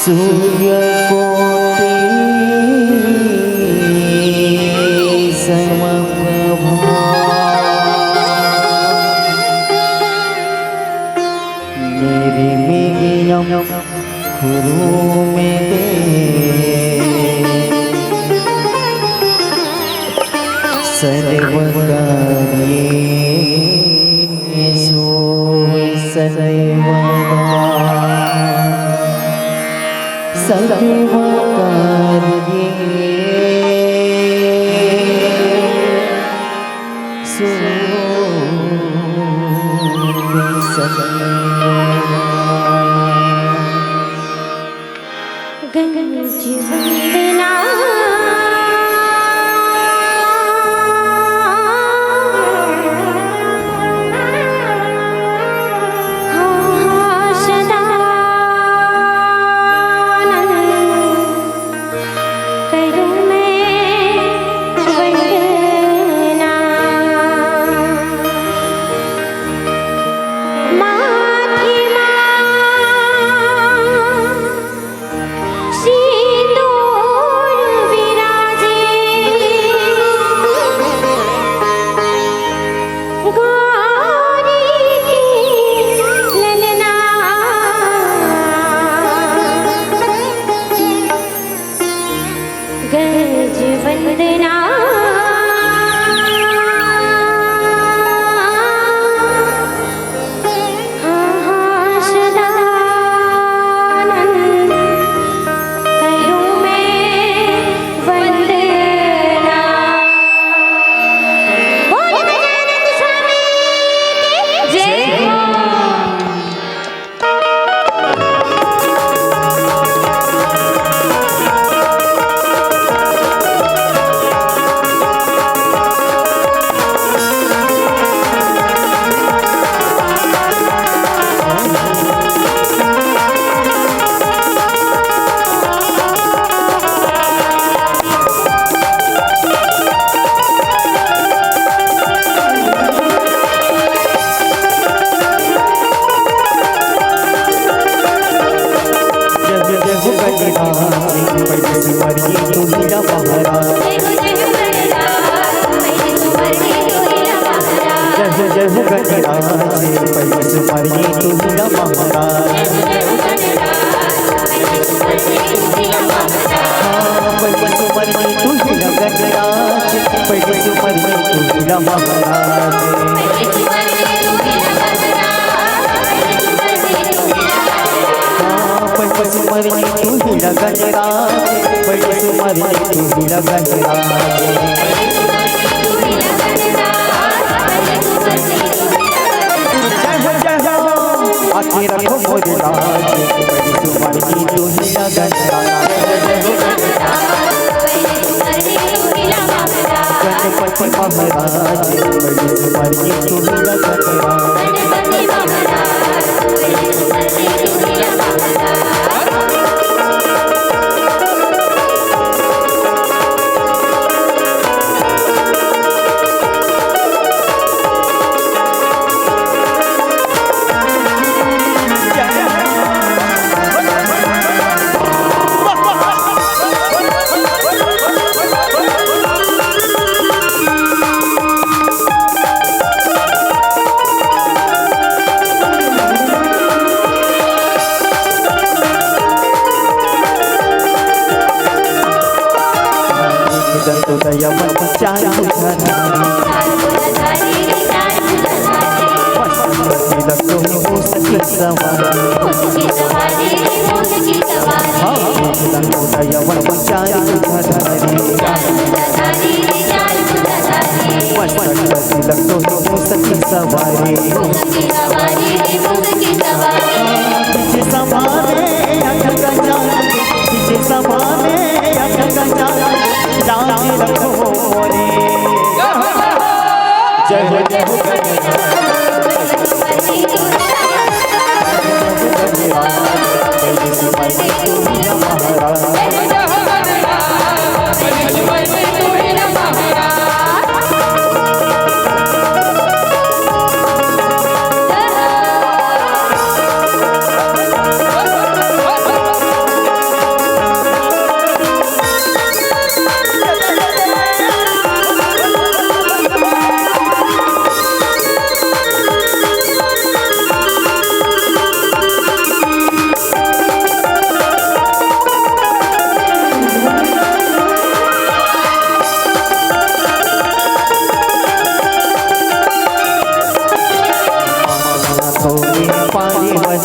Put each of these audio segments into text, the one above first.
सूर्यकोटि समप्रभा निर्विघ्नं कुरु मे सर्वकार्येषु सर्वदा सर्वकार्येषु जय जय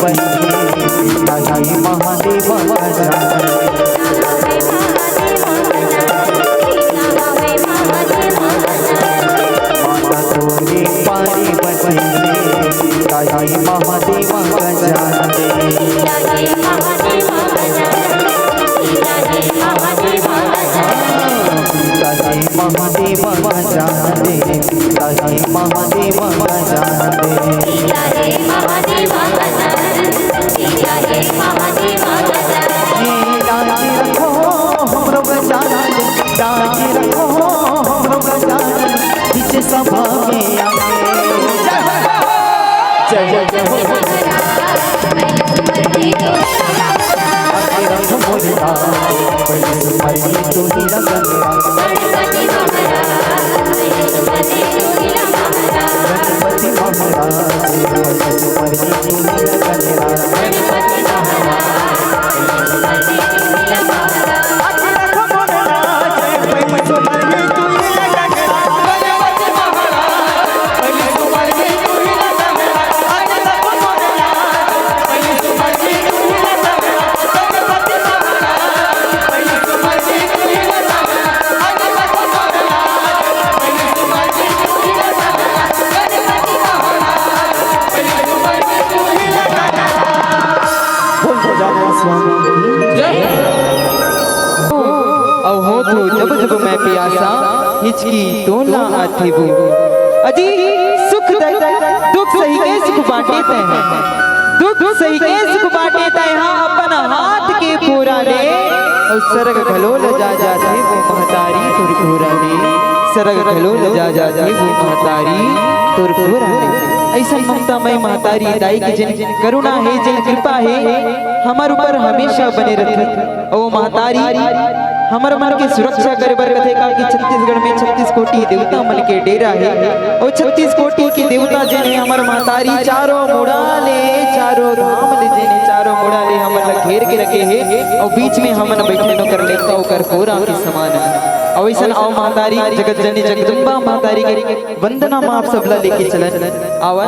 ताई महादेव माता तोरे पारी बचे ताई महादेव गजानन महादेव गजानन ताई महादेव रखो हमरो गजानन दाजी रखो हमरो गजानन बीच सभा में आके जय जय जय रखो मोरे पहले तू ही रंगना गणपति जब जब मैं प्यासा हिचकी तो ना आती वो अजी सुख दुख सही के सुख बांटे तै दुख सही के सुख बांटे तै हाँ अपन हाथ के पूरा ले और सरग घलोल जा जाती वो महतारी तुर पूरा ले सरग घलोल जा जाती वो महतारी तुर पूरा ले ऐसा ममता मई महतारी दाई की जिन करुणा है जिन कृपा है हमार ऊपर हमेशा बने रहती ओ महतारी हमारे मन की सुरक्षा करे बर कथे का कि छत्तीसगढ़ में 36 कोटि देवता मन के डेरा है और 36 कोटि के देवता जिन्हें हमारे महतारी चारों मुड़ा ले चारों धाम ले जिन्हें चारों मुड़ा ले हमारे घेर के रखे है और बीच में हमन बैठे न कर लेका कर कोरा के समान और ऐसा आओ महतारी जगत जननी जगदम्बा महतारी के वंदना में आप सबला लेके चलन आवा